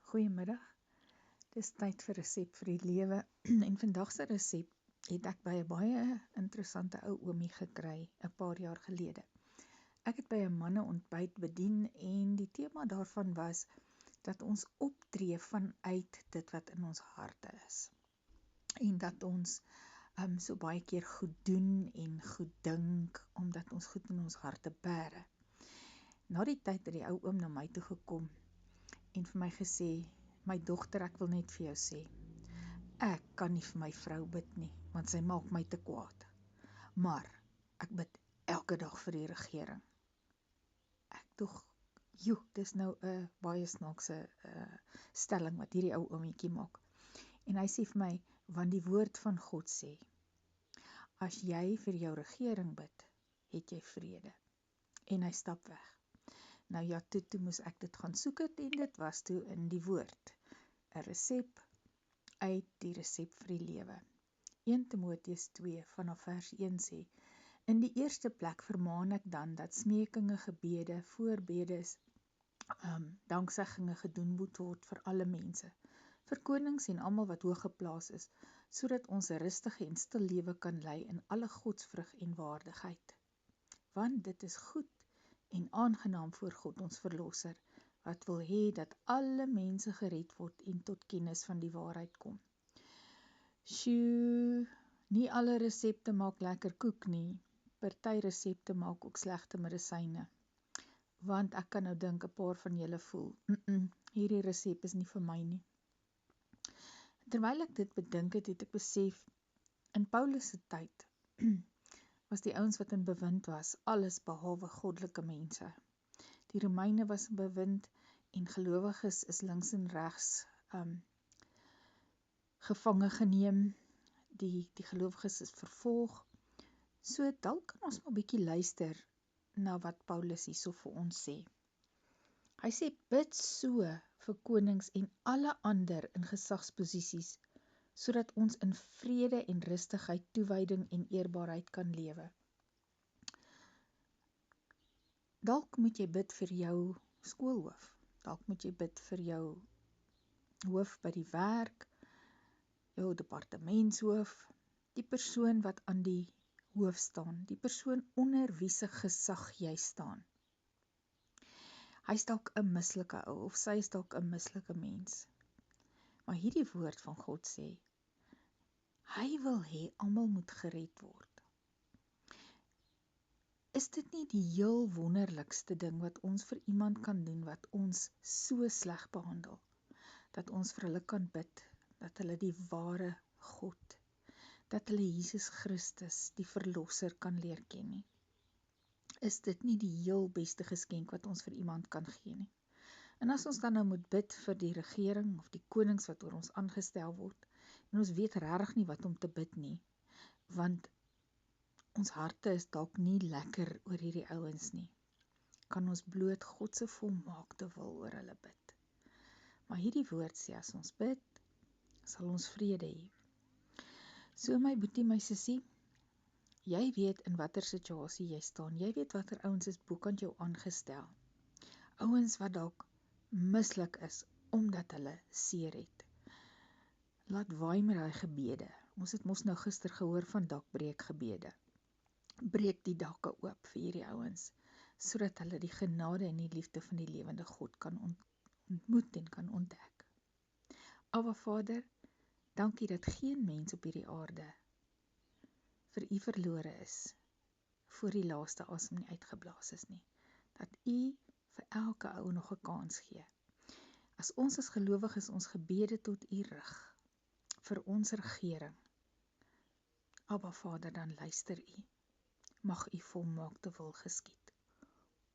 Goeiemiddag, dis tyd vir resep vir die lewe en vandag se resep het ek by 'n baie interessante ou oomie gekry 'n paar jaar gelede. Ek het by 'n manne-ontbyt bedien en die tema daarvan was dat ons optree vanuit dit wat in ons harte is. En dat ons so baie keer goed doen en goed dink omdat ons goed in ons harte bære. Na die tyd het die ou oom na my toe gekom en vir my gesê, my dogter, ek wil net vir jou sê, ek kan nie vir my vrou bid nie, want sy maak my te kwaad. Maar ek bid elke dag vir die regering. Ek dog, dis nou 'n baie snaakse stelling wat hierdie ou oomietjie maak. En hy sê vir my, want die woord van God sê, as jy vir jou regering bid, het jy vrede. En hy stap weg. Nou ja, toe moes ek dit gaan soek het en dit was toe in die woord. 'n resep uit die resep vir die lewe. 1 Timoteus 2 vanaf vers 1 sê, in die eerste plek vermaan ek dan dat smekinge, gebede, voorbedes, dankseggings gedoen moet word vir alle mense, vir konings en almal wat hoog geplaas is, sodat ons 'n rustige en stil lewe kan lei in alle godsvrug en waardigheid. Want dit is goed en aangenaam voor God ons verlosser, wat wil hê dat alle mense gered word en tot kennis van die waarheid kom. Nie alle resepte maak lekker koek nie, party resepte maak ook slegte medisyne. Want ek kan nou dink 'n paar van julle voel, hierdie resep is nie vir my nie. Terwyl ek dit bedink het, het ek besef, in Paulus se tyd was die ouens wat in bewind was, alles behalwe goddelike mense. Die Romeine was in bewind en gelowiges is links en regs gevange geneem, die gelowiges is vervolg. So dalk kan ons maar 'n bietjie luister na wat Paulus hierso vir ons sê. Hy sê, bid so vir konings en alle ander in gesagsposisies, sodat ons in vrede en rustigheid, toewyding en eerbaarheid kan lewe. Dalk moet jy bid vir jou skoolhoof, dalk moet jy bid vir jou hoof by die werk, jou departementshoof, die persoon wat aan die hoof staan, die persoon onder wie se gesag jy staan. Hy is dalk 'n mislike ou, of sy is dalk 'n mislike mens. Maar hierdie woord van God sê, hy wil hê almal moet gered word. Is dit nie die heel wonderlikste ding wat ons vir iemand kan doen wat ons so sleg behandel, dat ons vir hulle kan bid, dat hulle die ware God, dat hulle Jesus Christus, die verlosser, kan leer ken nie? Is dit nie die heel beste geskenk wat ons vir iemand kan gee nie? En as ons dan nou moet bid vir die regering of die konings wat oor ons aangestel word, en ons weet regtig nie wat om te bid nie, want ons harte is dalk nie lekker oor hierdie ouens nie, kan ons bloot God se volmaakte wil oor hulle bid. Maar hierdie woord sê, as ons bid, sal ons vrede hê. So my boetie, my sussie, jy weet in watter situasie jy staan, jy weet watter ouens is bokant jou aangestel. Ouens wat dalk mislik is, omdat hulle seer het. Laat waai met daai gebede. Ons het mos nou gister gehoor van dakbreekgebede. Breek die dakke oop vir hierdie ouens, sodat hulle die genade en die liefde van die lewende God kan ontmoet en kan ontdek. Aba Vader, dankie dat geen mens op hierdie aarde vir U verlore is, voor die laaste asem nie uitgeblaas is nie. Dat U vir elke ou nog 'n kans gee. As ons as gelowiges ons gebede tot U rig, vir ons regering, Aba Vader, dan luister U. Mag U volmaakte wil geskied.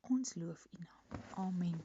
Ons loof U naam. Amen.